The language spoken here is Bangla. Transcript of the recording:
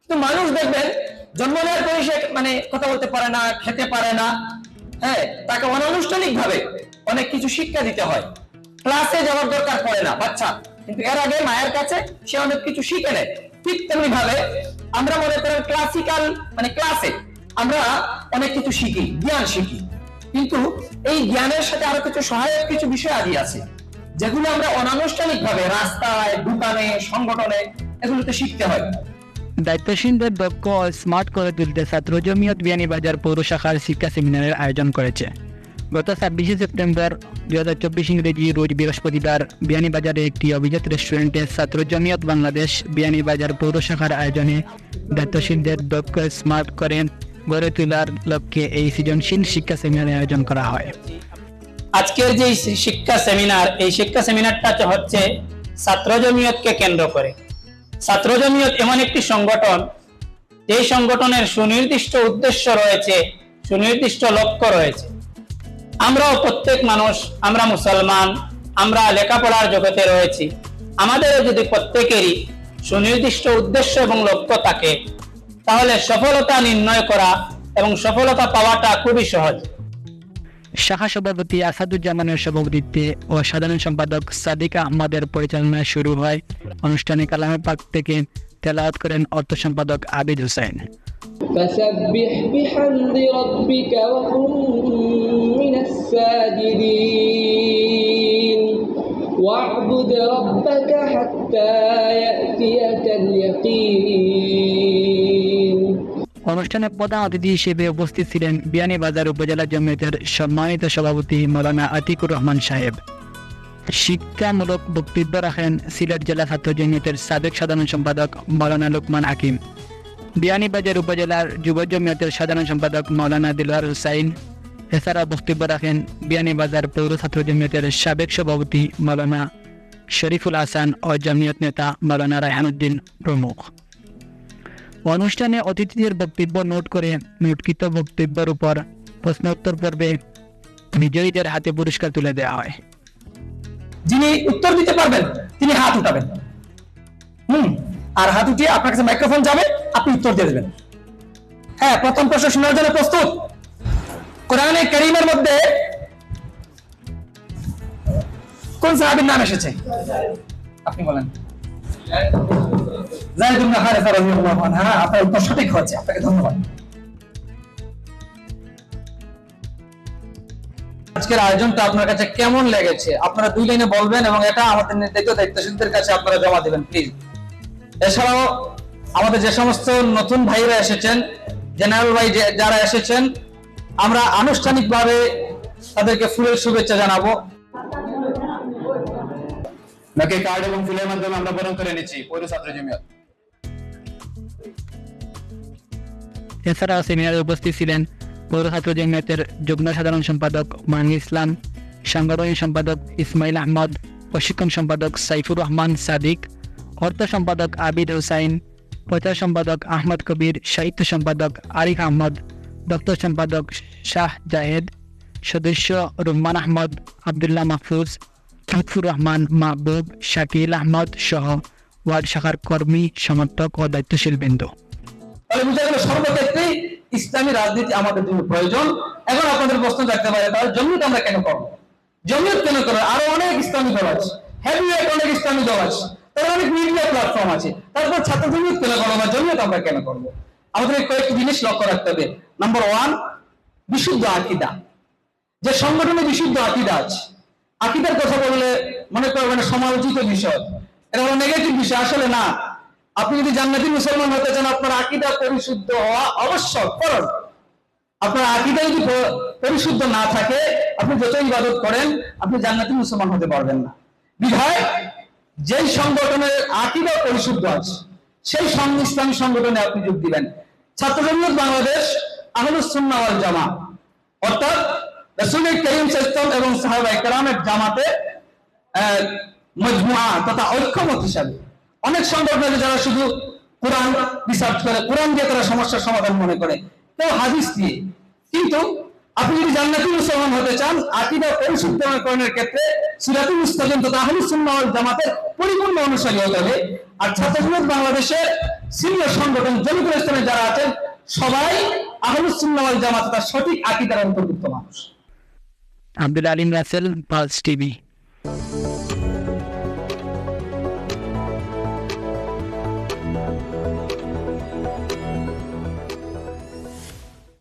তো মানুষ দেখবেন জন্ম নেওয়ার পরে সে মানে কথা বলতে পারে না, খেতে পারে না, হ্যাঁ, তাকে অনানুষ্ঠানিক ভাবে অনেক কিছু শিক্ষা দিতে হয়, ক্লাসে যাওয়ার দরকার পড়ে না বাচ্চা, কিন্তু এর আগে মায়ের কাছে সে অনেক কিছু শিখে নেয়। ঠিক তেমনি ভাবে আমরা মনে করেন ক্লাসিক্যাল মানে ক্লাসে আমরা অনেক কিছু শিখি, জ্ঞান শিখি, কিন্তু এই জ্ঞানের সাথে আরো কিছু সহায়ক কিছু বিষয় আদি আছে যেগুলো আমরা অনানুষ্ঠানিক ভাবে রাস্তায়, দোকানে, সংগঠনে এগুলোতে শিখতে হয়। দায়িত্বশীলদের দক্ষ ও স্মার্ট করে তুলতে ছাত্র জমিয়ত বিয়ানীবাজার পৌর শাখার শিক্ষা সেমিনারের আয়োজন করেছে। গত 26 সেপ্টেম্বর 2024 ইংরেজি রোজ বৃহস্পতিবার বিয়ানীবাজারে একটি অভিজাত রেস্টুরেন্টে ছাত্র জমিয়ত বাংলাদেশ বিয়ানীবাজার পৌর শাখার আয়োজনে দায়িত্বশীলদের দক্ষ স্মার্ট করে গড়ে তোলার লক্ষ্যে এই সৃজনশীল শিক্ষা সেমিনারের আয়োজন করা হয়। আজকের যে শিক্ষা সেমিনার, এই শিক্ষা সেমিনারটা হচ্ছে ছাত্র জমিয়তকে কেন্দ্র করে। ছাত্র জমিয়ত এমন একটি সংগঠন, যে সংগঠনের সুনির্দিষ্ট উদ্দেশ্য রয়েছে, সুনির্দিষ্ট লক্ষ্য রয়েছে। আমরাও প্রত্যেক মানুষ, আমরা মুসলমান, আমরা লেখাপড়ার জগতে রয়েছি। আমাদেরও যদি প্রত্যেকেরই সুনির্দিষ্ট উদ্দেশ্য এবং লক্ষ্য থাকে, তাহলে সফলতা নির্ণয় করা এবং সফলতা পাওয়াটা খুবই সহজ। শাখা সভাপতি আসাদুজ্জামানের সভাপতিত্বে ও সাধারণ সম্পাদক সাদিক আহমদের পরিচালনায় শুরু হয় অনুষ্ঠানে কালামে পাক থেকে তেলাওয়াত করেন অর্থ সম্পাদক আবিদ হোসেন। فسبح بحمد ربك وكن من الساجدين واعبد ربك حتى يأتيك اليقين। অনুষ্ঠানে প্রধান অতিথি হিসেবে উপস্থিত ছিলেন বিয়ানীবাজার উপজেলা জমিয়তের সম্মানিত সভাপতি মৌলানা আতিকুর রহমান সাহেব। শিক্ষামূলক বক্তব্য রাখেন সিলেট জেলা ছাত্র জমিয়তের সাবেক সাধারণ সম্পাদক মৌলানা লোকমান হাকিম, বিয়ানীবাজার উপজেলার যুব জমিয়তের সাধারণ সম্পাদক মৌলানা দিলওয়ার হুসাইন। এছাড়া বক্তব্য রাখেন বিয়ানীবাজার পৌর ছাত্র জমিয়তের সাবেক সভাপতি মৌলানা শরীফুল হাসান ও জমিয়ত নেতা মৌলানা রায়হানুদ্দিন প্রমুখ। অনুষ্ঠানে অতিথিদের বক্তব্য নোট করে নোটকৃত বক্তব্যের উপর প্রশ্নোত্তর পর্বে বিজয়ীদের হাতে পুরস্কার তুলে দেওয়া হয়। যিনি উত্তর দিতে পারবেন তিনি হাত উঠাবেন, আর হাত উঠিয়ে আপনার কাছে মাইক্রোফোন যাবে, আপনি উত্তর দিয়ে দেবেন। হ্যাঁ, প্রথম প্রশ্ন শোনার জন্য প্রস্তুত? কোরআনে কারীমের মধ্যে কোন সাহাবীর নাম এসেছে? আপনি বলেন। যায়েদ ইবনে হারেসা রাদিয়াল্লাহু আনহু। হ্যাঁ, আপনার উত্তর সঠিক হয়েছে, আপনাকে ধন্যবাদ। আজকের আয়োজনটা আপনার কাছে কেমন লেগেছে আপনারা 2 লাইনে বলবেন, এবং এটা আমাদের নির্ধারিত দায়িত্বশীলদের কাছে আপনারা জমা দিবেন প্লিজ। এছাড়াও আমাদের যে সমস্ত নতুন ভাইরা এসেছেন, জেনারেল ভাই যারা এসেছেন, আমরা আনুষ্ঠানিকভাবে তাদেরকে ফুলের শুভেচ্ছা জানাবো। নাকি কার্ড এবং ফুলের মাধ্যমে আমরা বরণ করে নিচ্ছি পৌর ছাত্র জমিয়ত। এছাড়া সেমিনারে উপস্থিত ছিলেন পৌর ছাত্র জমিয়তের যুগ্ম সাধারণ সম্পাদক মানিক ইসলাম, সাংগঠনিক সম্পাদক ইসমাইল আহমদ, প্রশিক্ষণ সম্পাদক সাইফুর রহমান সাদিক, অর্থ সম্পাদক আবিদ হুসাইন, প্রচার সম্পাদক আহমদ কবির, সাহিত্য সম্পাদক আরিফ আহমদ, দপ্তর সম্পাদক শাহ জাহেদ, সদস্য রুম্মান আহমদ, আবদুল্লাহ মাহফুজ, লুৎফুর রহমান, মাহবুব, শাকিল আহমদ সহ ওয়ার্ড শাখার কর্মী, সমর্থক ও দায়িত্বশীল বৃন্দ। তাহলে বুঝা গেল সর্বক্ষেত্রে ইসলামী রাজনীতি আমাদের জন্য প্রয়োজন। এখন আপনাদের প্রশ্ন থাকতে পারে, তাহলে জমিয়ত আমরা কেন করবো? জমিয়ত কেন করবো? আরো অনেক ইসলামী দল আছে, হেভিওয়েট অনেক ইসলামী দল আছে, তার অনেক মিডিয়া প্ল্যাটফর্ম আছে, তারপর ছাত্র জমিয়ত কেন করবো না, জমিয়ত আমরা কেন করবো? আমাদের কয়েকটি জিনিস লক্ষ্য রাখতে হবে। নাম্বার 1, বিশুদ্ধ আকীদা। যে সংগঠনে বিশুদ্ধ আকীদা আছে, আকীদার কথা বললে মনে করবেন সমালোচিত বিষয়, এটা হলো নেগেটিভ বিষয়। আসলে না, আপনি যদি জান্নাতি মুসলমান হতে চান, আপনার আকীদা পরিশুদ্ধ হওয়া আবশ্যক, ফরজ। আপনার আকীদা যদি পরিশুদ্ধ না থাকে, আপনি যত ইবাদত করেন, আপনি জান্নাতি মুসলমান হতে পারবেন না। বিধায় যেই সংগঠনের আকীদা পরিশুদ্ধ আছে, সেই ইসলামী সংগঠনে আপনি যোগ দিবেন। ছাত্র জমিয়ত বাংলাদেশ আহলুস সুন্নাহ ওয়াল জামাত, অর্থাৎ রাসূল করিম সাল্লাল্লাহু আলাইহি ওয়াসাল্লাম এবং সাহাবায়ে কেরামের জামাতে মজমুআ তথা ঐক্যমত হিসাবে। অনেক সংগঠন আছে যারা শুধু কোরআন রিসার্চ করে, কোরআন দিয়ে তারা সমস্যার সমাধান মনে করে, কেউ হাদিস দিয়ে। কিন্তু আপনি যদি জান্নাতি মুসলমান হতে চান, আকীদা পরিশুদ্ধকরণের ক্ষেত্রে সিরাতুল মুস্তাকিম তথা আহলুস সুন্নাহ ওয়াল জামাতের পরিপূর্ণ অনুসারী হতে হবে। আর ছাত্র জমিয়ত বাংলাদেশের সিনিয়র সংগঠন জমিয়তুল ইসলামে যারা আছেন সবাই আহলুস সুন্নাহ ওয়াল জামাত তার সঠিক আকীদার অন্তর্ভুক্ত মানুষ। Abdul Alim Rasel, pulse TV.